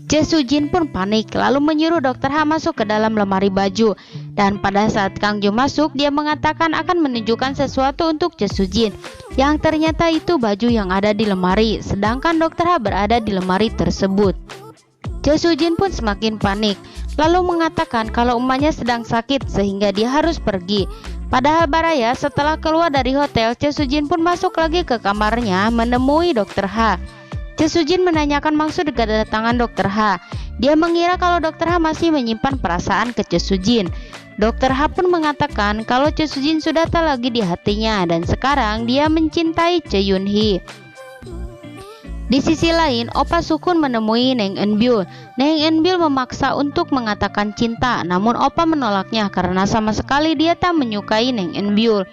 Che Sujin pun panik lalu menyuruh Dokter Ha masuk ke dalam lemari baju. Dan pada saat Kang Jo masuk, dia mengatakan akan menunjukkan sesuatu untuk Che Sujin, yang ternyata itu baju yang ada di lemari, sedangkan Dokter Ha berada di lemari tersebut. Che Sujin pun semakin panik lalu mengatakan kalau emaknya sedang sakit sehingga dia harus pergi. Padahal Baraya setelah keluar dari hotel, Che Sujin pun masuk lagi ke kamarnya menemui Dokter Ha. Che Sujin menanyakan maksud kedatangan Dokter Ha. Dia mengira kalau Dokter Ha masih menyimpan perasaan ke Che Sujin. Dokter Ha pun mengatakan kalau Che Sujin sudah tak lagi di hatinya dan sekarang dia mencintai Che Yun Hee. Di sisi lain, Opa Sukun menemui Neng Eunbyul. Neng Eunbyul memaksa untuk mengatakan cinta, namun Opa menolaknya karena sama sekali dia tak menyukai Neng Eunbyul.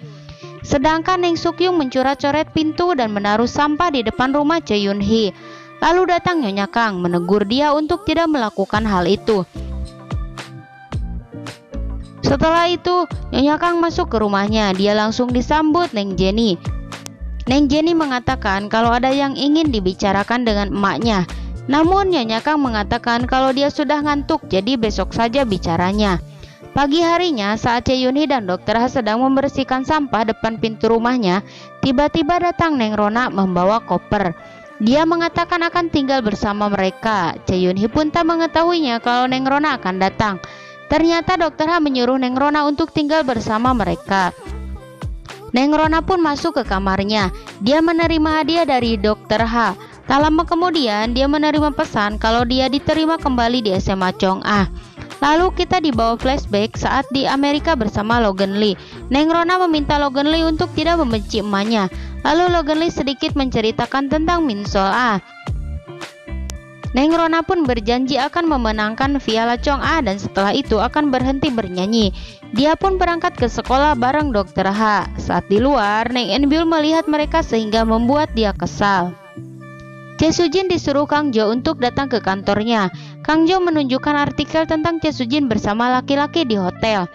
Sedangkan Neng Sukyung mencoret-coret pintu dan menaruh sampah di depan rumah Che Yun Hee. Lalu datang Nyonya Kang menegur dia untuk tidak melakukan hal itu. Setelah itu, Nyonya Kang masuk ke rumahnya. Dia langsung disambut Neng Jenny. Neng Jenny mengatakan kalau ada yang ingin dibicarakan dengan emaknya. Namun Nyonya Kang mengatakan kalau dia sudah ngantuk, jadi besok saja bicaranya. Pagi harinya saat Che Yun Hee dan Dokter Ha sedang membersihkan sampah depan pintu rumahnya, tiba-tiba datang Neng Rona membawa koper. Dia mengatakan akan tinggal bersama mereka. Che Yun Hee pun tak mengetahuinya kalau Neng Rona akan datang. Ternyata Dokter Ha menyuruh Neng Rona untuk tinggal bersama mereka. Neng Rona pun masuk ke kamarnya. Dia menerima hadiah dari Dokter Ha. Tak lama kemudian dia menerima pesan kalau dia diterima kembali di SMA Chong'ah. Lalu kita dibawa flashback saat di Amerika bersama Logan Lee. Neng Rona meminta Logan Lee untuk tidak membenci emaknya. Lalu Logan Lee sedikit menceritakan tentang Min Sol-ah. Neng Rona pun berjanji akan memenangkan Piala Chong'ah dan setelah itu akan berhenti bernyanyi. Dia pun berangkat ke sekolah bareng Dokter Ha. Saat di luar, Neng Eunbyul melihat mereka sehingga membuat dia kesal. Che Sujin disuruh Kang Jo untuk datang ke kantornya. Kang Jo menunjukkan artikel tentang Che Sujin bersama laki-laki di hotel.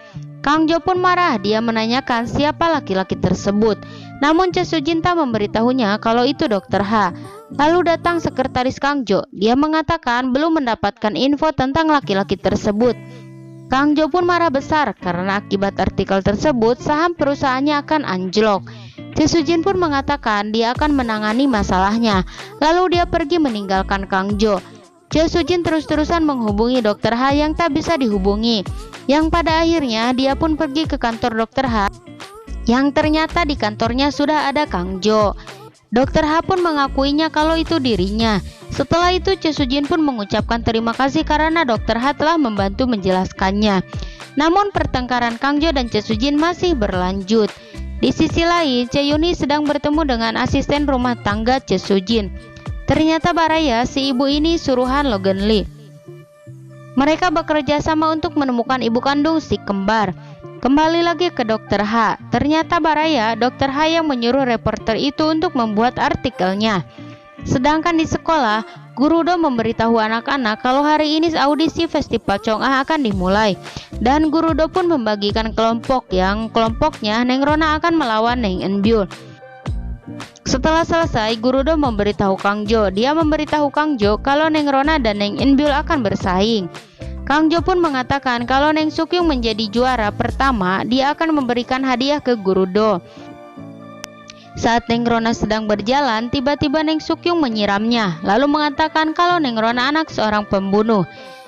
Kang Jo pun marah. Dia menanyakan siapa laki-laki tersebut. Namun Che Sujin tak memberitahunya kalau itu Dokter Ha. Lalu datang sekretaris Kang Jo. Dia mengatakan belum mendapatkan info tentang laki-laki tersebut. Kang Jo pun marah besar karena akibat artikel tersebut saham perusahaannya akan anjlok. Che Sujin pun mengatakan dia akan menangani masalahnya. Lalu dia pergi meninggalkan Kang Jo. Che Sujin terus-terusan menghubungi Dokter Ha yang tak bisa dihubungi. Yang pada akhirnya dia pun pergi ke kantor Dokter Ha, yang ternyata di kantornya sudah ada Kang Jo. Dokter Ha pun mengakuinya kalau itu dirinya. Setelah itu Che Sujin pun mengucapkan terima kasih karena Dokter Ha telah membantu menjelaskannya. Namun pertengkaran Kang Jo dan Che Sujin masih berlanjut. Di sisi lain, Che Yun Hee sedang bertemu dengan asisten rumah tangga Che Sujin. Ternyata Baraya, si ibu ini suruhan Logan Lee. Mereka bekerja sama untuk menemukan ibu kandung si kembar. Kembali lagi ke Dokter Ha. Ternyata Baraya, Dokter Ha yang menyuruh reporter itu untuk membuat artikelnya. Sedangkan di sekolah, Guru Do memberitahu anak-anak kalau hari ini audisi Festival Chong'ah akan dimulai. Dan Guru Do pun membagikan kelompok yang kelompoknya Neng Rona akan melawan Neng Eunbyul. Setelah selesai, Guru Do memberitahu Kang Jo. Dia memberitahu Kang Jo kalau Neng Rona dan Neng Eunbyul akan bersaing. Kang Jo pun mengatakan kalau Neng Sukyung menjadi juara pertama, dia akan memberikan hadiah ke Guru Do. Saat Neng Rona sedang berjalan, tiba-tiba Neng Sukyung menyiramnya, lalu mengatakan kalau Neng Rona anak seorang pembunuh.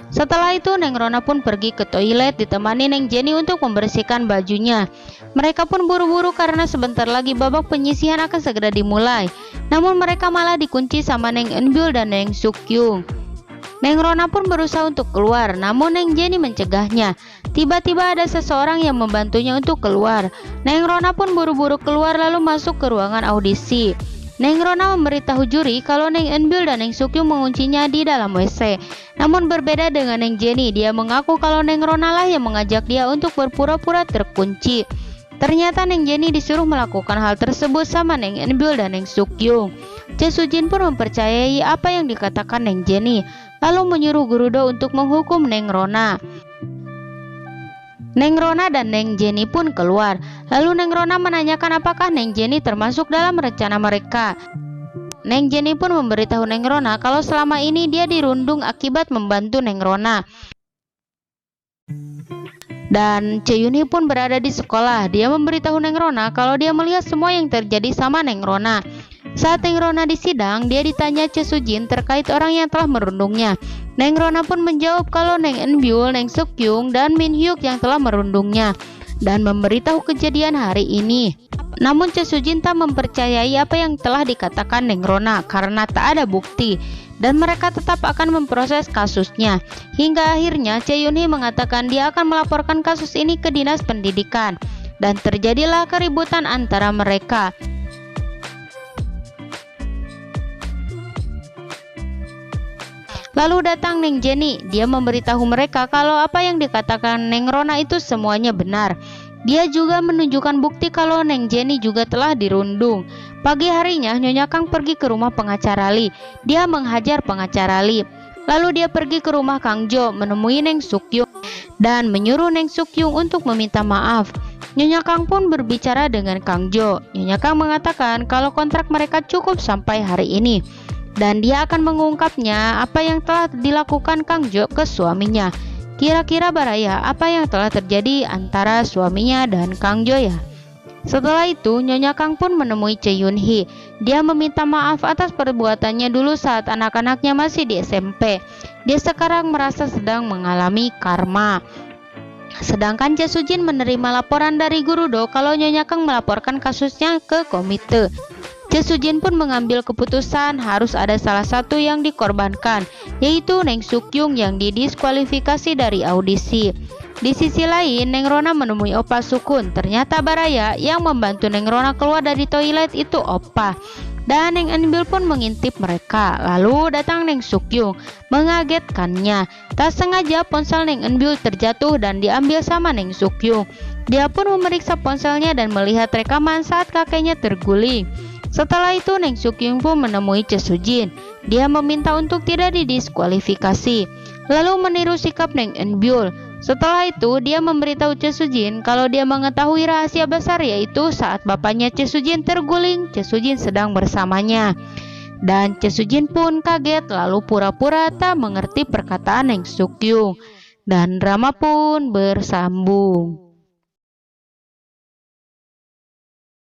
Setelah itu Neng Rona pun pergi ke toilet ditemani Neng Jenny untuk membersihkan bajunya. Mereka pun buru-buru karena sebentar lagi babak penyisihan akan segera dimulai. Namun mereka malah dikunci sama Neng Eunbyul dan Neng Sukyung. Neng Rona pun berusaha untuk keluar, namun Neng Jenny mencegahnya. Tiba-tiba ada seseorang yang membantunya untuk keluar. Neng Rona pun buru-buru keluar lalu masuk ke ruangan audisi. Neng Rona memberitahu juri kalau Neng Eunbyul dan Neng Sukyung menguncinya di dalam WC. Namun berbeda dengan Neng Jenny, dia mengaku kalau Neng Rona lah yang mengajak dia untuk berpura-pura terkunci. Ternyata Neng Jenny disuruh melakukan hal tersebut sama Neng Eunbyul dan Neng Sukyung. Che Sujin pun mempercayai apa yang dikatakan Neng Jenny, lalu menyuruh Guru Do untuk menghukum Neng Rona. Neng Rona dan Neng Jenny pun keluar. Lalu Neng Rona menanyakan apakah Neng Jenny termasuk dalam rencana mereka. Neng Jenny pun memberitahu Neng Rona kalau selama ini dia dirundung akibat membantu Neng Rona. Dan Cheyunhee pun berada di sekolah. Dia memberitahu Neng Rona kalau dia melihat semua yang terjadi sama Neng Rona. Saat Neng Rona di sidang, dia ditanya Choi Soo-jin terkait orang yang telah merundungnya. Neng Rona pun menjawab kalau Neng Eun-byul, Neng Suk-kyung, dan Min Hyuk yang telah merundungnya dan memberitahu kejadian hari ini. Namun Choi Soo-jin tak mempercayai apa yang telah dikatakan Neng Rona karena tak ada bukti, dan mereka tetap akan memproses kasusnya. Hingga akhirnya Cheyunhee mengatakan dia akan melaporkan kasus ini ke dinas pendidikan, dan terjadilah keributan antara mereka. Lalu datang Neng Jenny. Dia memberitahu mereka kalau apa yang dikatakan Neng Rona itu semuanya benar. Dia juga menunjukkan bukti kalau Neng Jenny juga telah dirundung. Pagi harinya Nyonya Kang pergi ke rumah pengacara Lee. Dia menghajar pengacara Lee. Lalu dia pergi ke rumah Kang Jo menemui Neng Suk-kyung dan menyuruh Neng Suk-kyung untuk meminta maaf. Nyonya Kang pun berbicara dengan Kang Jo. Nyonya Kang mengatakan kalau kontrak mereka cukup sampai hari ini, dan dia akan mengungkapnya apa yang telah dilakukan Kang Jo ke suaminya. Kira-kira Baraya, apa yang telah terjadi antara suaminya dan Kang Jo ya? Setelah itu, Nyonya Kang pun menemui Cheyunhee. Dia meminta maaf atas perbuatannya dulu saat anak-anaknya masih di SMP. Dia sekarang merasa sedang mengalami karma. Sedangkan Choi Soo-jin menerima laporan dari Guru Do kalau Nyonya Kang melaporkan kasusnya ke komite. Choi Soo-jin pun mengambil keputusan harus ada salah satu yang dikorbankan, yaitu Neng Suk-kyung yang didiskualifikasi dari audisi. Di sisi lain, Neng Rona menemui Oppa Sukun. Ternyata Baraya yang membantu Neng Rona keluar dari toilet itu Oppa. Dan Neng Eun-byul pun mengintip mereka. Lalu datang Neng Suk-kyung, mengagetkannya. Tak sengaja ponsel Neng Eun-byul terjatuh dan diambil sama Neng Suk-kyung. Dia pun memeriksa ponselnya dan melihat rekaman saat kakeknya terguling. Setelah itu Neng Suk-kyung pun menemui Choi Soo-jin. Dia meminta untuk tidak didiskualifikasi, lalu meniru sikap Neng Eun-byul. Setelah itu dia memberitahu Choi Soo-jin kalau dia mengetahui rahasia besar, yaitu saat bapaknya Choi Soo-jin terguling, Choi Soo-jin sedang bersamanya. Dan Choi Soo-jin pun kaget lalu pura-pura tak mengerti perkataan Neng Suk-kyung. Dan drama pun bersambung.